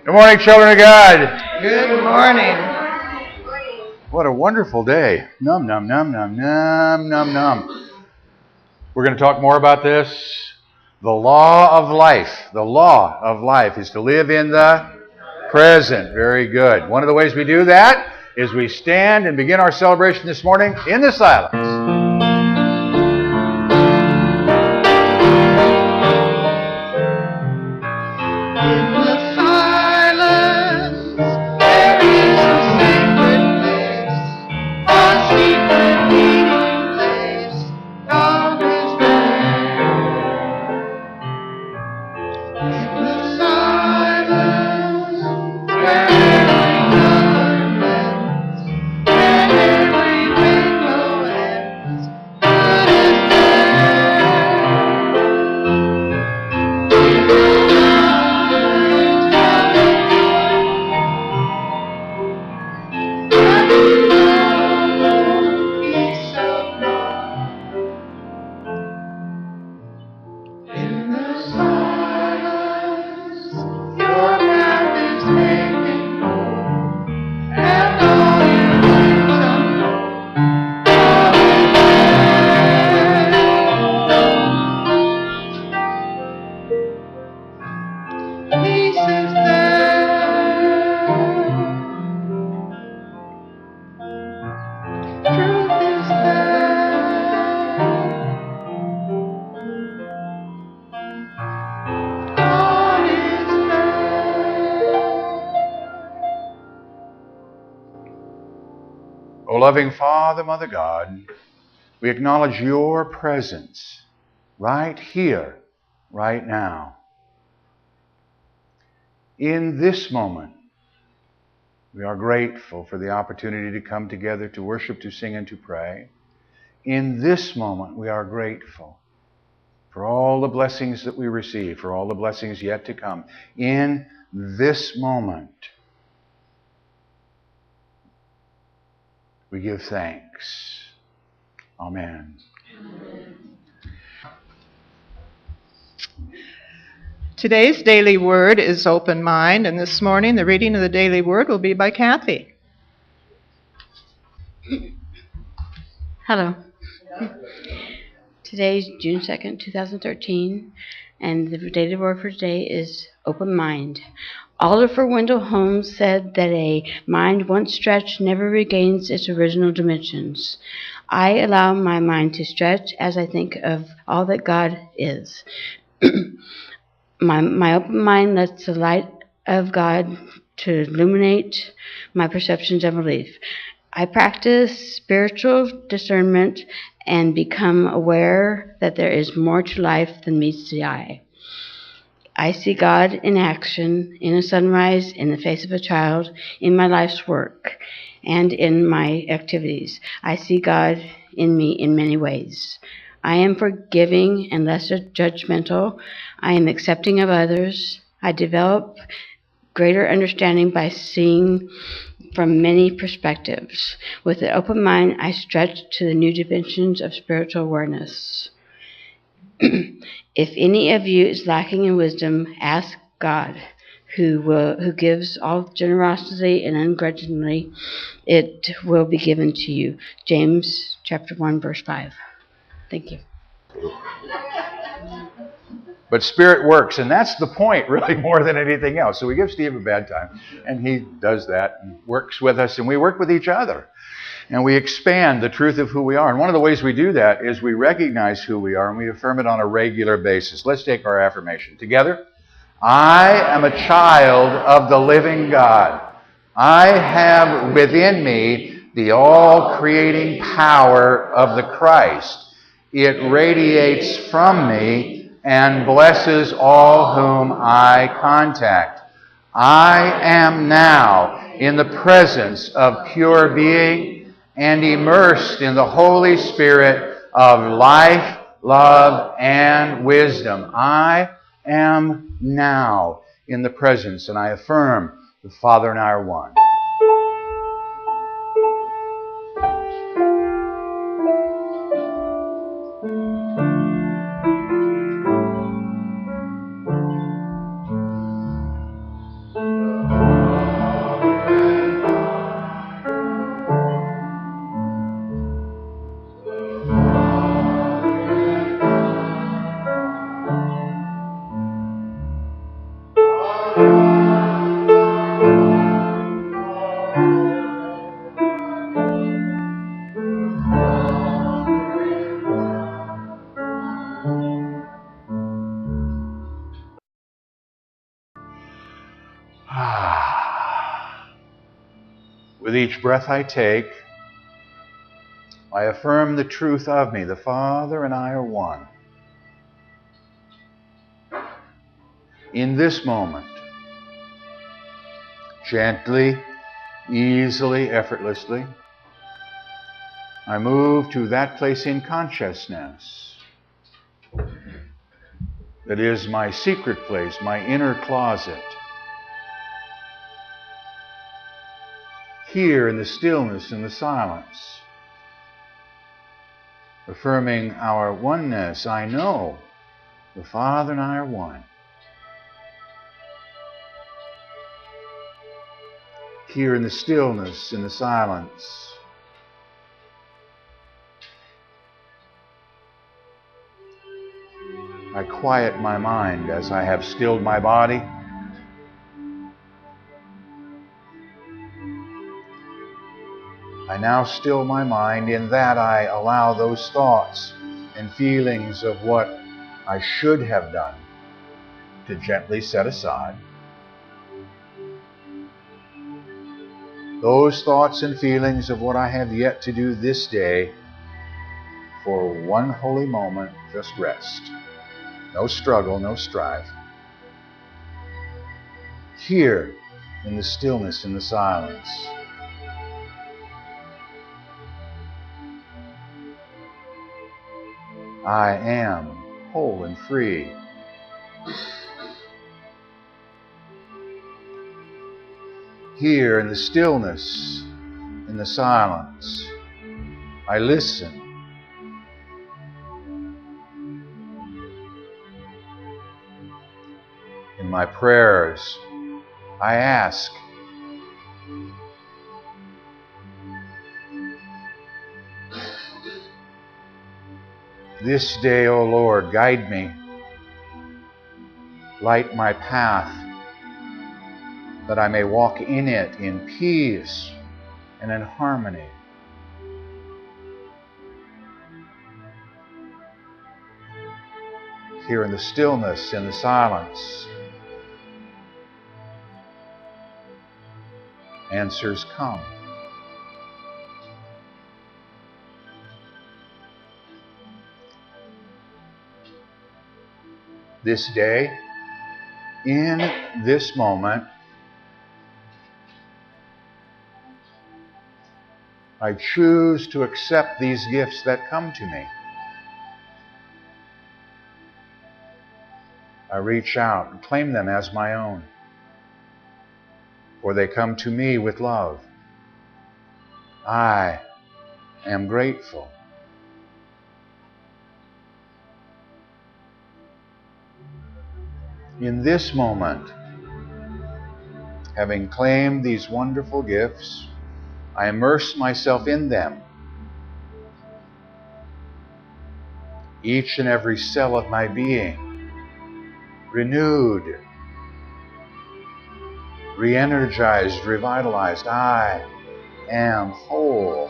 Good morning, children of God. Good morning. What a wonderful day. Num, num, num, num, num, num, num. We're going to talk more about this. The law of life. The law of life is to live in the present. Very good. One of the ways we do that is we stand and begin our celebration this morning in the silence. O loving Father, Mother God, we acknowledge your presence right here, right now. In this moment, we are grateful for the opportunity to come together to worship, to sing, and to pray. In this moment, we are grateful for all the blessings that we receive, for all the blessings yet to come. In this moment, we give thanks. Amen. Today's daily word is open mind, and this morning the reading of the daily word will be by Kathy. Hello. Today is June 2nd, 2013, and the daily word for today is open mind. Oliver Wendell Holmes said that a mind once stretched never regains its original dimensions. I allow my mind to stretch as I think of all that God is. My open mind lets the light of God to illuminate my perceptions and belief. I practice spiritual discernment and become aware that there is more to life than meets the eye. I see God in action, in a sunrise, in the face of a child, in my life's work, and in my activities. I see God in me in many ways. I am forgiving and less judgmental. I am accepting of others. I develop greater understanding by seeing from many perspectives. With an open mind, I stretch to the new dimensions of spiritual awareness. If any of you is lacking in wisdom, ask God, who gives all generosity and ungrudgingly. It will be given to you. James chapter 1, verse 5. Thank you. But Spirit works, and that's the point, really, more than anything else. So we give Steve a bad time, and he does that and works with us, and we work with each other. And we expand the truth of who we are. And one of the ways we do that is we recognize who we are, and we affirm it on a regular basis. Let's take our affirmation together. I am a child of the living God. I have within me the all-creating power of the Christ. It radiates from me and blesses all whom I contact. I am now in the presence of pure being and immersed in the Holy Spirit of life, love, and wisdom. I am now in the presence, and I affirm the Father and I are one. With each breath I take, I affirm the truth of me. The Father and I are one. In this moment, gently, easily, effortlessly, I move to that place in consciousness that is my secret place, my inner closet. Here in the stillness and the silence, affirming our oneness, I know the Father and I are one. Here in the stillness, in the silence, I quiet my mind as I have stilled my body. I now still my mind. In that I allow those thoughts and feelings of what I should have done to gently set aside. Those thoughts and feelings of what I have yet to do this day, for one holy moment, just rest. No struggle, no strife. Here, in the stillness, in the silence, I am whole and free. Here, in the stillness, in the silence, I listen. In my prayers, I ask. This day, O Lord, guide me. Light my path, that I may walk in it in peace and in harmony. Here in the stillness, in the silence, answers come. This day, in this moment, I choose to accept these gifts that come to me. I reach out and claim them as my own, for they come to me with love. I am grateful. In this moment, having claimed these wonderful gifts, I immerse myself in them. Each and every cell of my being, renewed, re-energized, revitalized. I am whole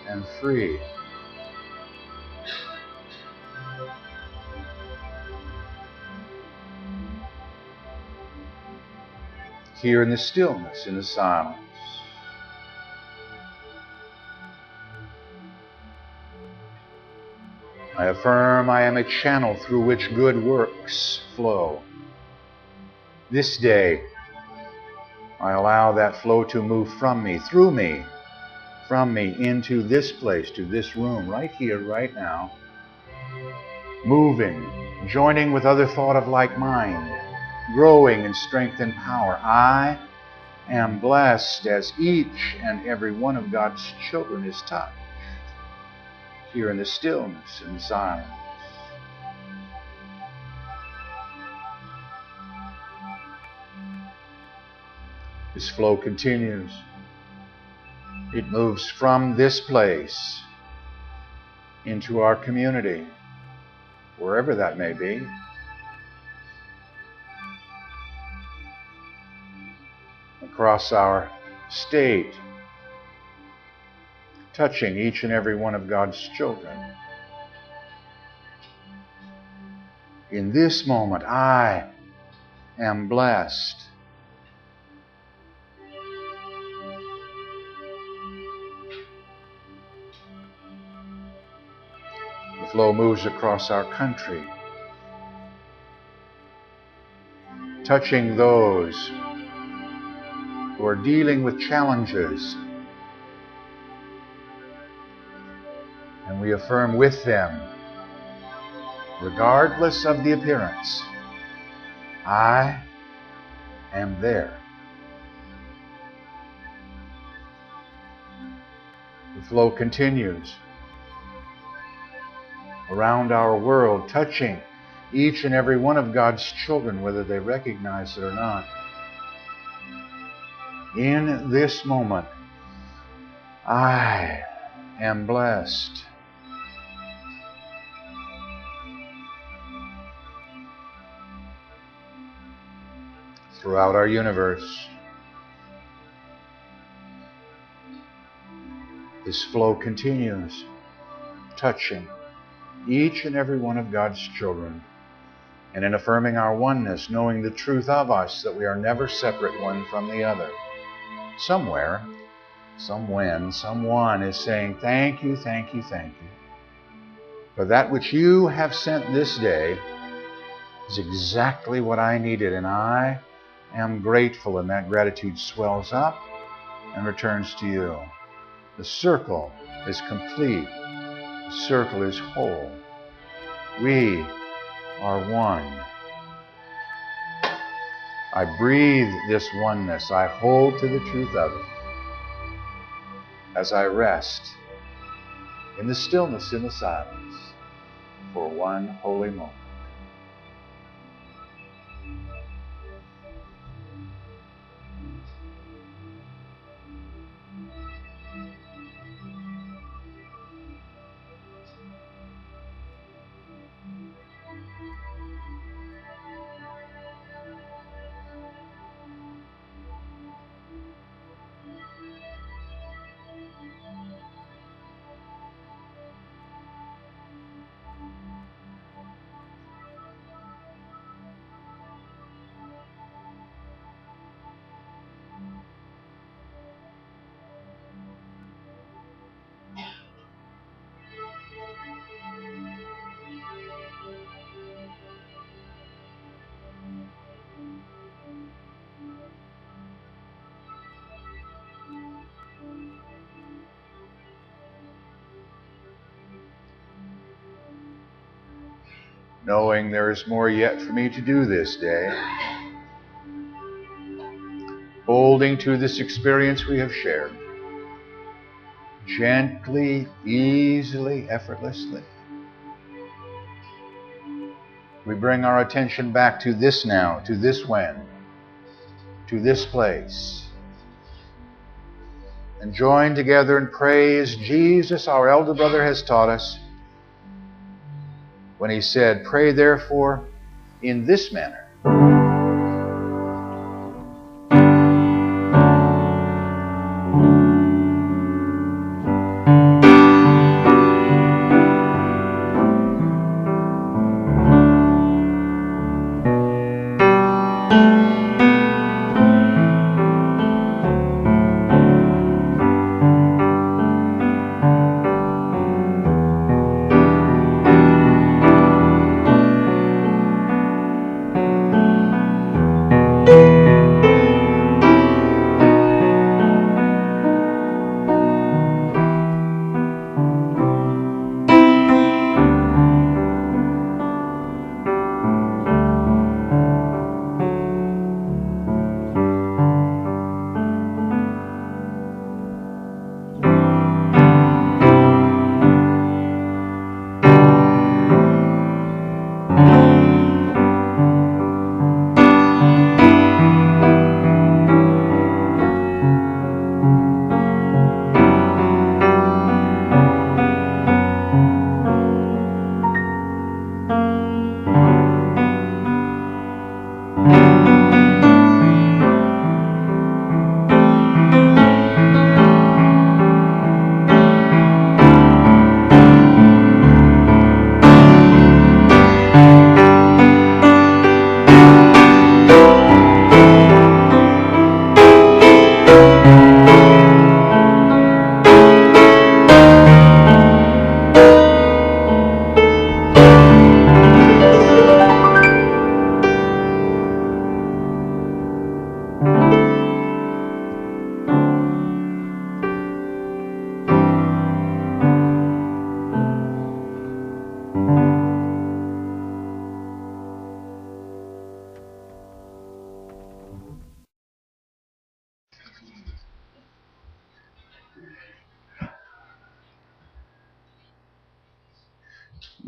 and free. Here in the stillness, in the silence, I affirm I am a channel through which good works flow. This day, I allow that flow to move from me, through me, from me into this place, to this room, right here, right now, moving, joining with other thought of like mind, growing in strength and power. I am blessed as each and every one of God's children is touched. Here in the stillness and silence. This flow continues. It moves from this place into our community, wherever that may be. Across our state, touching each and every one of God's children. In this moment, I am blessed. flow moves across our country, touching those who are dealing with challenges. And we affirm with them, regardless of the appearance, I am there. The flow continues around our world, touching each and every one of God's children, whether they recognize it or not. In this moment, I am blessed. Throughout our universe, this flow continues, touching each and every one of God's children, and in affirming our oneness, knowing the truth of us, that we are never separate one from the other. Somewhere, somewhen, someone is saying, thank you, thank you, thank you. For that which you have sent this day is exactly what I needed, and I am grateful, and that gratitude swells up and returns to you. The circle is complete. The circle is whole. We are one. I breathe this oneness. I hold to the truth of it as I rest in the stillness, in the silence, for one holy moment. Knowing there is more yet for me to do this day, holding to this experience we have shared, gently, easily, effortlessly, we bring our attention back to this now, to this when, to this place, and join together in praise Jesus, our elder brother, has taught us when he said, pray therefore in this manner.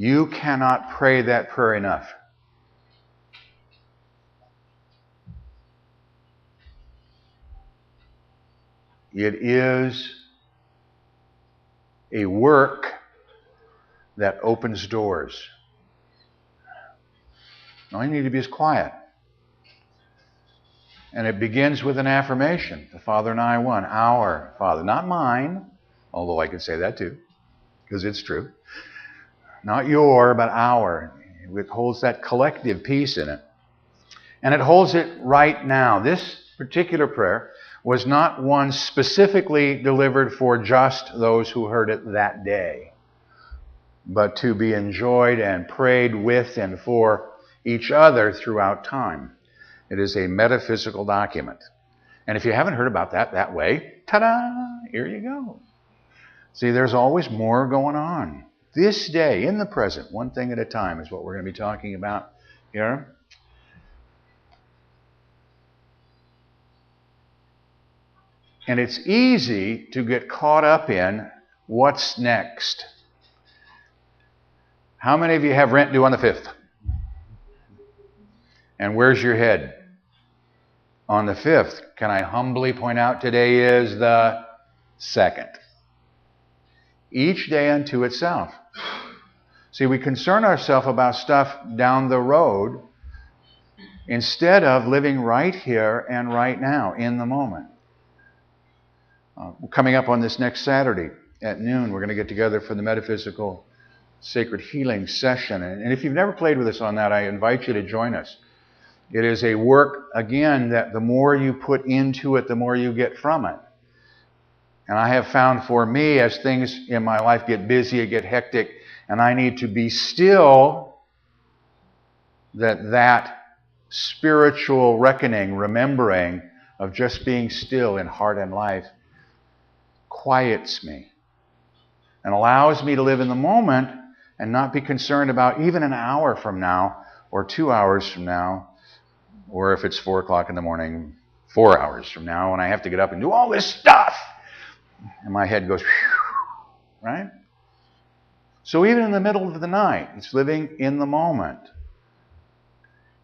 You cannot pray that prayer enough. It is a work that opens doors. All you need to be is quiet. And it begins with an affirmation. The Father and I are one. Our Father. Not mine, although I could say that too, because it's true. Not your, but our. It holds that collective peace in it. And it holds it right now. This particular prayer was not one specifically delivered for just those who heard it that day, but to be enjoyed and prayed with and for each other throughout time. It is a metaphysical document. And if you haven't heard about that way, ta-da, here you go. See, there's always more going on. This day, in the present, one thing at a time is what we're going to be talking about here. And it's easy to get caught up in what's next. How many of you have rent due on the 5th? And where's your head? On the 5th. Can I humbly point out today is the 2nd. Each day unto itself. See, we concern ourselves about stuff down the road instead of living right here and right now in the moment. Coming up on this next Saturday at noon, we're going to get together for the Metaphysical Sacred Healing session. And if you've never played with us on that, I invite you to join us. It is a work, again, that the more you put into it, the more you get from it. And I have found for me, as things in my life get busy, get hectic, and I need to be still, that spiritual reckoning, remembering of just being still in heart and life, quiets me and allows me to live in the moment and not be concerned about even an hour from now or 2 hours from now, or if it's 4 o'clock in the morning, 4 hours from now, when I have to get up and do all this stuff. And my head goes, whew, right? So even in the middle of the night, it's living in the moment.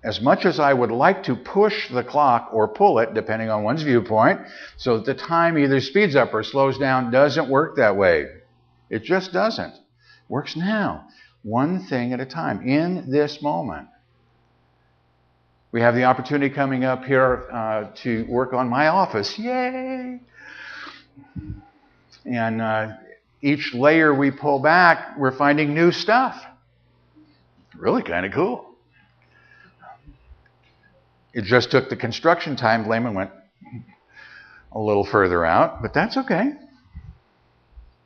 As much as I would like to push the clock or pull it, depending on one's viewpoint, so that the time either speeds up or slows down, doesn't work that way. It just doesn't. It works now. One thing at a time, in this moment. We have the opportunity coming up here to work on my office. Yay! And each layer we pull back, we're finding new stuff. Really kind of cool. It just took the construction time blame and went a little further out, but that's okay.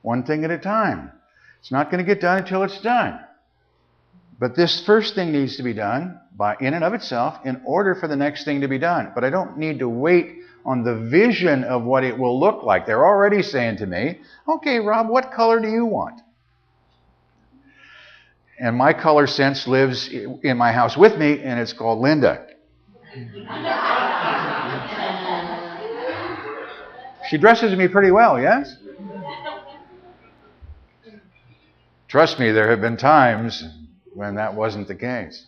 One thing at a time. It's not going to get done until it's done. But this first thing needs to be done in and of itself in order for the next thing to be done. But I don't need to wait on the vision of what it will look like. They're already saying to me, okay, Rob, what color do you want? And my color sense lives in my house with me, and it's called Linda. She dresses me pretty well, yes? Trust me, there have been times when that wasn't the case.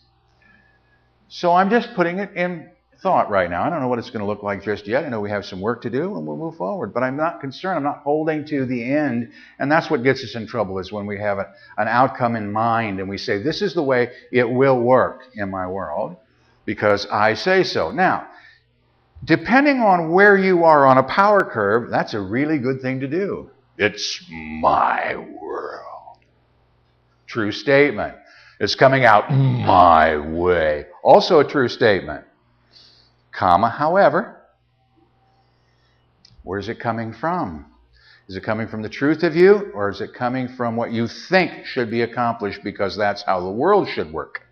So I'm just putting it in thought right now. I don't know what it's going to look like just yet. I know we have some work to do, and we'll move forward. But I'm not concerned. I'm not holding to the end. And that's what gets us in trouble, is when we have an outcome in mind and we say, this is the way it will work in my world because I say so. Now, depending on where you are on a power curve, that's a really good thing to do. It's my world. True statement. It's coming out my way. Also a true statement. Comma, however, where's it coming from? Is it coming from the truth of you, or is it coming from what you think should be accomplished because that's how the world should work?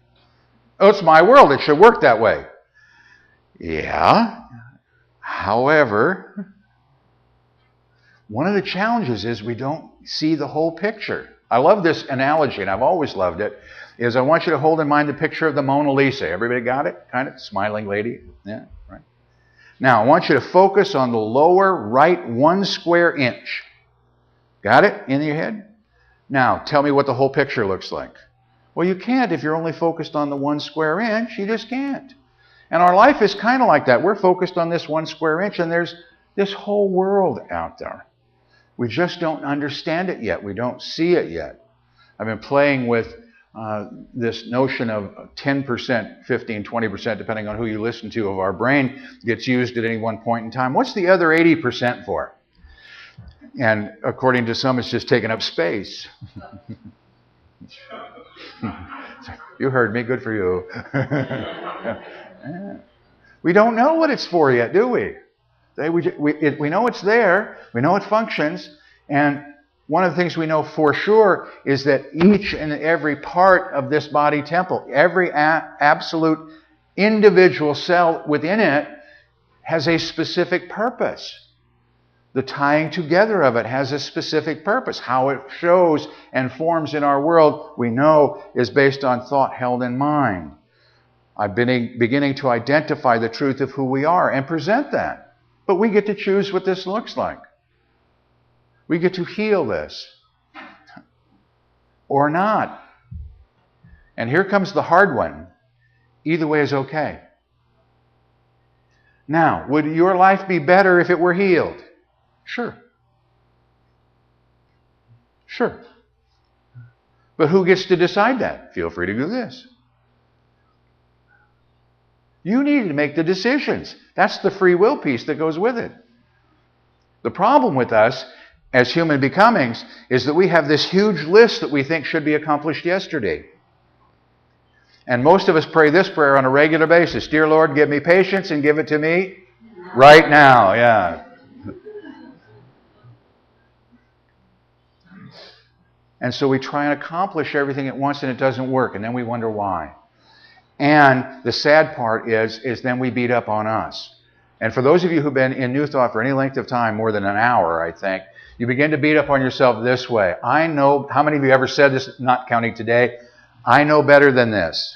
Oh, it's my world. It should work that way. Yeah. However, one of the challenges is we don't see the whole picture. I love this analogy, and I've always loved it, is I want you to hold in mind the picture of the Mona Lisa. Everybody got it? Kind of smiling lady? Yeah, right. Now, I want you to focus on the lower right 1 square inch. Got it in your head? Now, tell me what the whole picture looks like. Well, you can't if you're only focused on the 1 square inch. You just can't. And our life is kind of like that. We're focused on this 1 square inch, and there's this whole world out there. We just don't understand it yet. We don't see it yet. I've been playing with this notion of 10%, 15, 20%, depending on who you listen to, of our brain gets used at any one point in time. What's the other 80% for? And according to some, it's just taking up space. You heard me. Good for you. We don't know what it's for yet, do we? We know it's there. We know it functions. And one of the things we know for sure is that each and every part of this body temple, every absolute individual cell within it has a specific purpose. The tying together of it has a specific purpose. How it shows and forms in our world, we know, is based on thought held in mind. I'm beginning to identify the truth of who we are and present that. But we get to choose what this looks like. We get to heal this. Or not. And here comes the hard one. Either way is okay. Now, would your life be better if it were healed? Sure. Sure. But who gets to decide that? Feel free to do this. You need to make the decisions. That's the free will piece that goes with it. The problem with us as human becomings is that we have this huge list that we think should be accomplished yesterday. And most of us pray this prayer on a regular basis. Dear Lord, give me patience and give it to me right now. Yeah. And so we try and accomplish everything at once and it doesn't work. And then we wonder why. And the sad part is then we beat up on us. And for those of you who've been in New Thought for any length of time, more than an hour, I think, you begin to beat up on yourself this way. I know, how many of you ever said this, not counting today? I know better than this.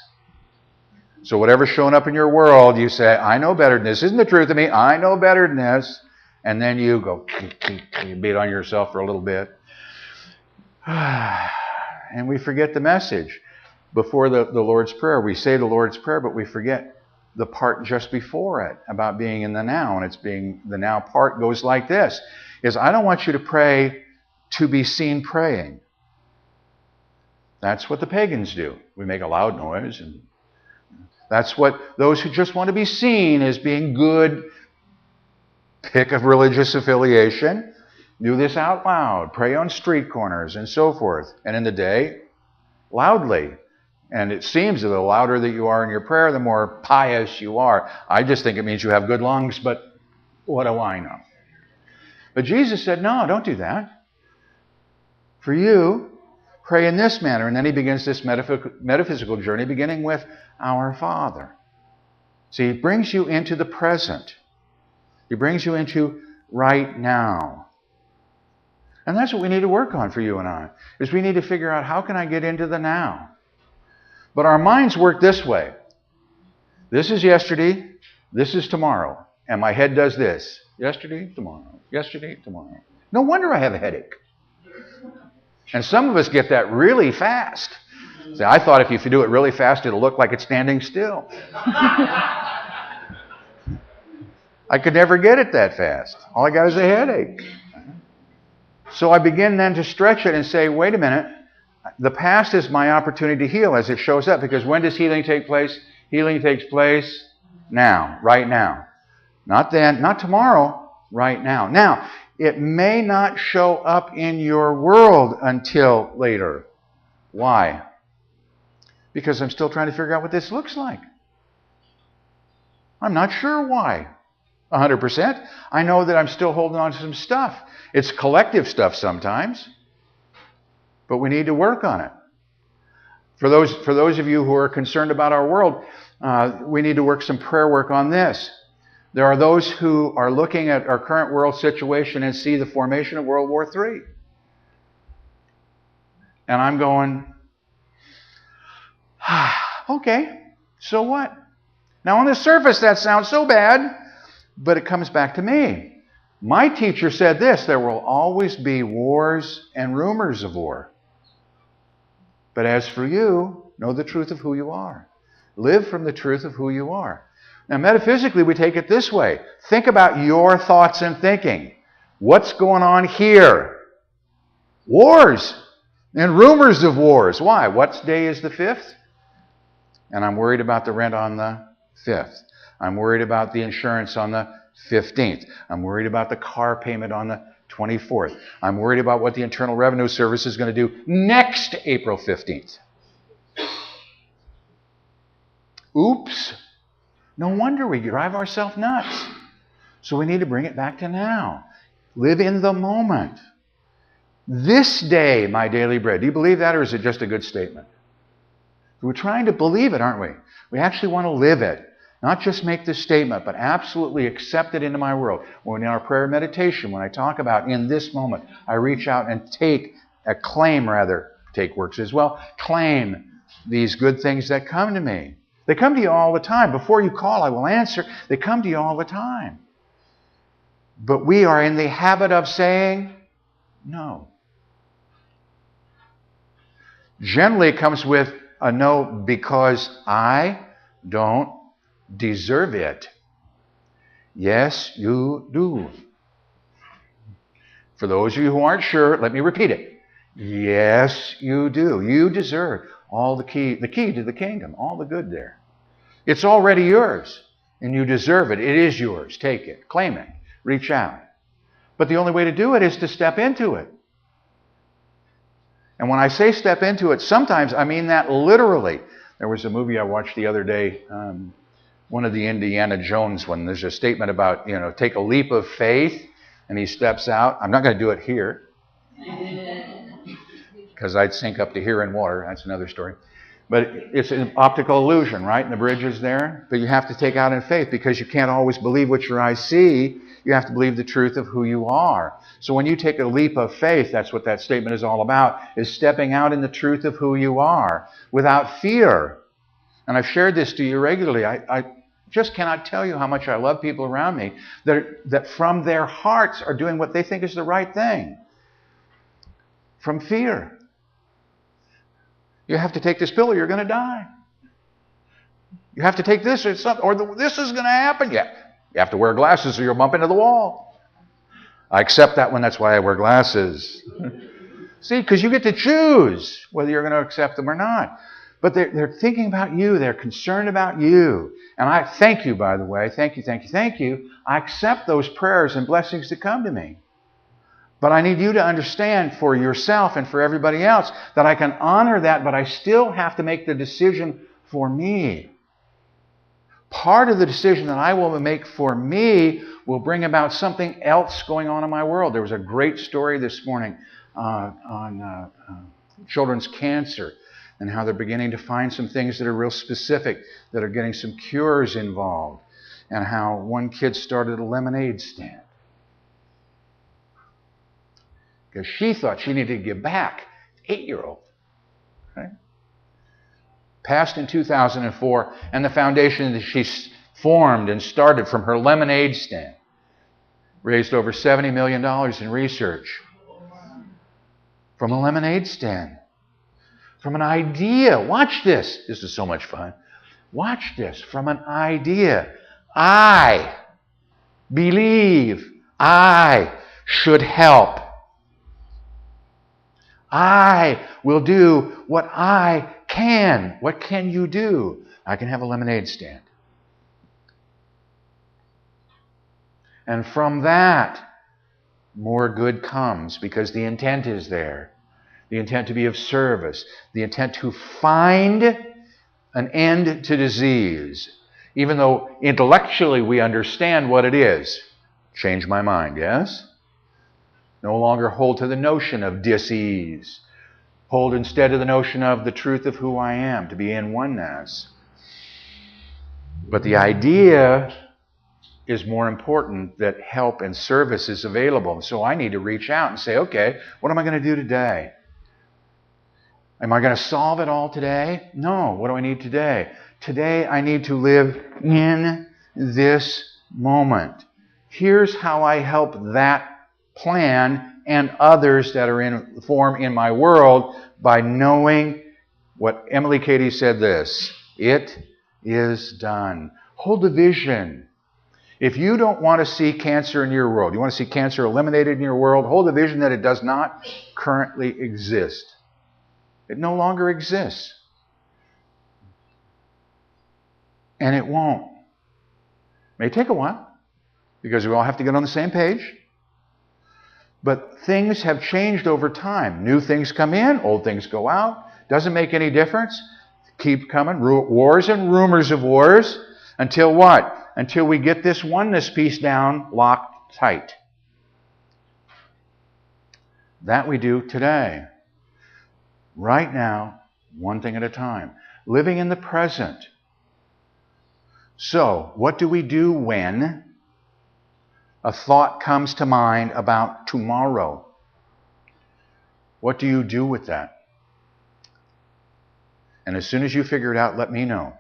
So whatever's showing up in your world, you say, I know better than this. Isn't the truth of me? I know better than this. And then you go, you beat on yourself for a little bit. And we forget the message. Before the Lord's Prayer, we say the Lord's Prayer, but we forget the part just before it about being in the now. And it's being, the now part goes like this, is I don't want you to pray to be seen praying. That's what the pagans do. We make a loud noise. And that's what those who just want to be seen as being good, pick a religious affiliation, do this out loud, pray on street corners and so forth. And in the day, loudly. And it seems that the louder that you are in your prayer, the more pious you are. I just think it means you have good lungs, but what do I know? But Jesus said, no, don't do that. For you, pray in this manner. And then he begins this metaphysical journey, beginning with our Father. See, he brings you into the present. He brings you into right now. And that's what we need to work on for you and I, is we need to figure out, how can I get into the now? But our minds work this way. This is yesterday, this is tomorrow. And my head does this. Yesterday, tomorrow. Yesterday, tomorrow. No wonder I have a headache. And some of us get that really fast. See, I thought if you do it really fast, it'll look like it's standing still. I could never get it that fast. All I got is a headache. So I begin then to stretch it and say, wait a minute. The past is my opportunity to heal as it shows up. Because when does healing take place? Healing takes place now, right now. Not then, not tomorrow, right now. Now, it may not show up in your world until later. Why? Because I'm still trying to figure out what this looks like. I'm not sure why. 100%. I know that I'm still holding on to some stuff. It's collective stuff sometimes. But we need to work on it. For those of you who are concerned about our world, we need to work some prayer work on this. There are those who are looking at our current world situation and see the formation of World War III. And I'm going, okay, so what? Now on the surface that sounds so bad, but it comes back to me. My teacher said this, there will always be wars and rumors of war. But as for you, Know the truth of who you are. Live from the truth of who you are. Now, metaphysically, we take it this way. Think about your thoughts and thinking. What's going on here? Wars and rumors of wars. Why? What day is the 5th? And I'm worried about the rent on the 5th. I'm worried about the insurance on the 15th. I'm worried about the car payment on the 24th. I'm worried about what the Internal Revenue Service is going to do next April 15th. Oops. No wonder we drive ourselves nuts. So we need to bring it back to now. Live in the moment. This day, my daily bread. Do you believe that, or is it just a good statement? We're trying to believe it, aren't we? We actually want to live it. Not just make this statement, but absolutely accept it into my world. When in our prayer meditation, when I talk about in this moment, I reach out and take works as well, claim these good things that come to me. They come to you all the time. Before you call, I will answer. They come to you all the time. But we are in the habit of saying no. Generally, it comes with a no because I don't deserve it. Yes, you do. For those of you who aren't sure, let me repeat it. Yes, you do. You deserve all the key to the kingdom, all the good there. It's already yours, and you deserve it. It is yours. Take it. Claim it. Reach out. But the only way to do it is to step into it. And when I say step into it, sometimes I mean that literally. There was a movie I watched the other day, one of the Indiana Jones one. There's a statement about, take a leap of faith, and he steps out. I'm not going to do it here, because I'd sink up to here in water. That's another story. But it's an optical illusion, right? And the bridge is there. But you have to take out in faith, because you can't always believe what your eyes see. You have to believe the truth of who you are. So when you take a leap of faith, that's what that statement is all about, is stepping out in the truth of who you are without fear. And I've shared this to you regularly. I just cannot tell you how much I love people around me that from their hearts are doing what they think is the right thing. From fear. You have to take this pill or you're going to die. You have to take this or this is going to happen. Yeah. You have to wear glasses or you'll bump into the wall. I accept that one. That's why I wear glasses. See, because you get to choose whether you're going to accept them or not. But they're thinking about you. They're concerned about you. And I thank you, by the way. Thank you. I accept those prayers and blessings that come to me. But I need you to understand for yourself and for everybody else that I can honor that, but I still have to make the decision for me. Part of the decision that I will make for me will bring about something else going on in my world. There was a great story this morning on children's cancer and how they're beginning to find some things that are real specific, that are getting some cures involved, and how one kid started a lemonade stand because she thought she needed to give back. 8-year-old. Right? Passed in 2004, and the foundation that she formed and started from her lemonade stand raised over $70 million in research. From a lemonade stand. From an idea. Watch this. This is so much fun. Watch this. From an idea. I believe I should help. I will do what I can. What can you do? I can have a lemonade stand. And from that, more good comes because the intent is there. The intent to be of service. The intent to find an end to disease. Even though intellectually we understand what it is. Change my mind, yes? No longer hold to the notion of dis-ease. Hold instead to the notion of the truth of who I am, to be in oneness. But the idea is more important, that help and service is available. So I need to reach out and say, okay, what am I going to do today? Am I going to solve it all today? No. What do I need today? Today I need to live in this moment. Here's how I help that plan and others that are in form in my world by knowing what Emily Cady said this, it is done. Hold the vision. If you don't want to see cancer in your world, you want to see cancer eliminated in your world, hold the vision that it does not currently exist. It no longer exists. And it won't. It may take a while, because we all have to get on the same page. But things have changed over time. New things come in, old things go out. Doesn't make any difference. Keep coming. Wars and rumors of wars. Until what? Until we get this oneness piece down, locked tight. That we do today. Right now, one thing at a time. Living in the present. So, what do we do when a thought comes to mind about tomorrow? What do you do with that? And as soon as you figure it out, let me know.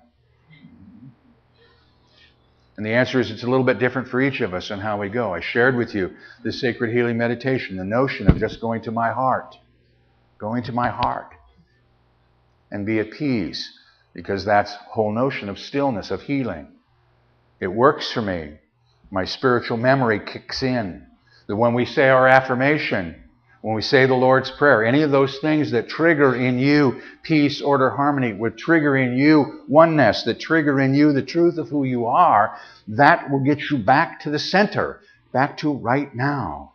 And the answer is it's a little bit different for each of us on how we go. I shared with you the sacred healing meditation, the notion of just going to my heart. Going to my heart. And be at peace. Because that's the whole notion of stillness, of healing. It works for me. My spiritual memory kicks in. That when we say our affirmation, when we say the Lord's Prayer, any of those things that trigger in you peace, order, harmony, would trigger in you oneness, that trigger in you the truth of who you are, that will get you back to the center, back to right now.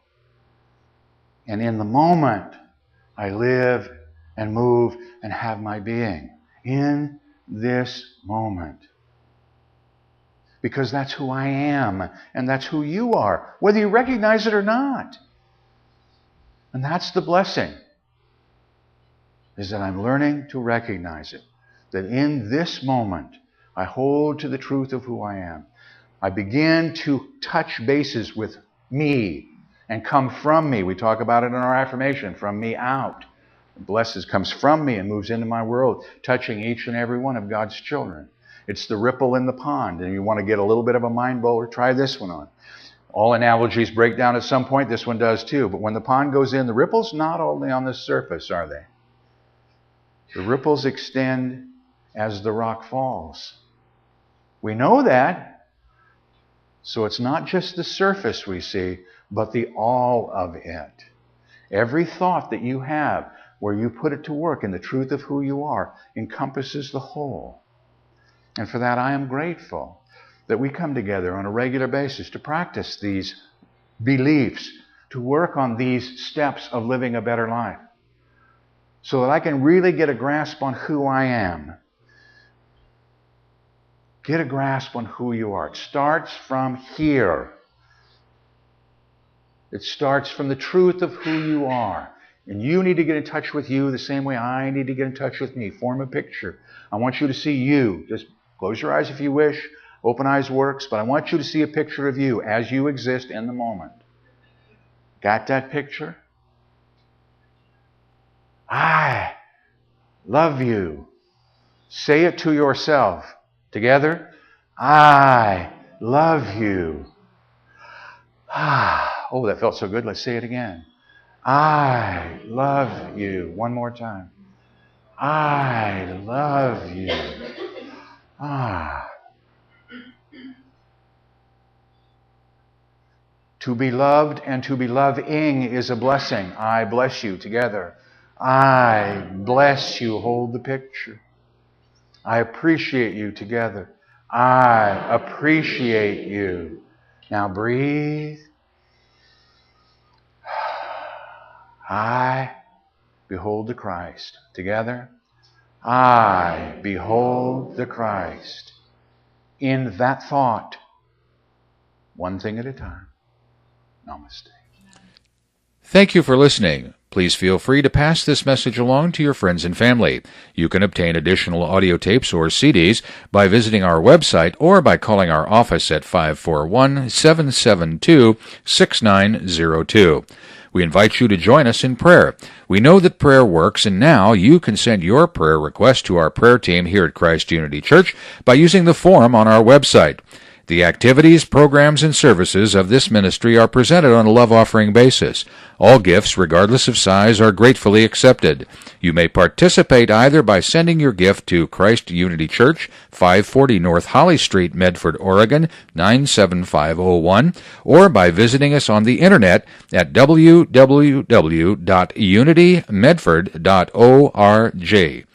And in the moment, I live and move and have my being. In this moment. Because that's who I am, and that's who you are, whether you recognize it or not. And that's the blessing, is that I'm learning to recognize it. That in this moment, I hold to the truth of who I am. I begin to touch bases with me and come from me. We talk about it in our affirmation, from me out. Blesses comes from me and moves into my world, touching each and every one of God's children. It's the ripple in the pond, and you want to get a little bit of a mind blower, try this one on. All analogies break down at some point. This one does too. But when the pond goes in, the ripples not only on the surface, are they? The ripples extend as the rock falls. We know that. So it's not just the surface we see, but the all of it. Every thought that you have, where you put it to work in the truth of who you are, encompasses the whole. And for that I am grateful that we come together on a regular basis to practice these beliefs, to work on these steps of living a better life, so that I can really get a grasp on who I am. Get a grasp on who you are. It starts from here. It starts from the truth of who you are. And you need to get in touch with you the same way I need to get in touch with me. Form a picture. I want you to see you. Just close your eyes if you wish. Open eyes works. But I want you to see a picture of you as you exist in the moment. Got that picture? I love you. Say it to yourself. Together. I love you. Oh, that felt so good. Let's say it again. I love you. One more time. I love you. To be loved and to be loving is a blessing. I bless you. Together. I bless you. Hold the picture. I appreciate you. Together. I appreciate you. Now breathe. I behold the Christ. Together. I behold the Christ. In that thought, one thing at a time. Namaste. Thank you for listening. Please feel free to pass this message along to your friends and family. You can obtain additional audio tapes or CDs by visiting our website or by calling our office at 541-772-6902. We invite you to join us in prayer. We know that prayer works, and now you can send your prayer request to our prayer team here at Christ Unity Church by using the form on our website. The activities, programs, and services of this ministry are presented on a love offering basis. All gifts, regardless of size, are gratefully accepted. You may participate either by sending your gift to Christ Unity Church, 540 North Holly Street, Medford, Oregon, 97501, or by visiting us on the internet at www.unitymedford.org.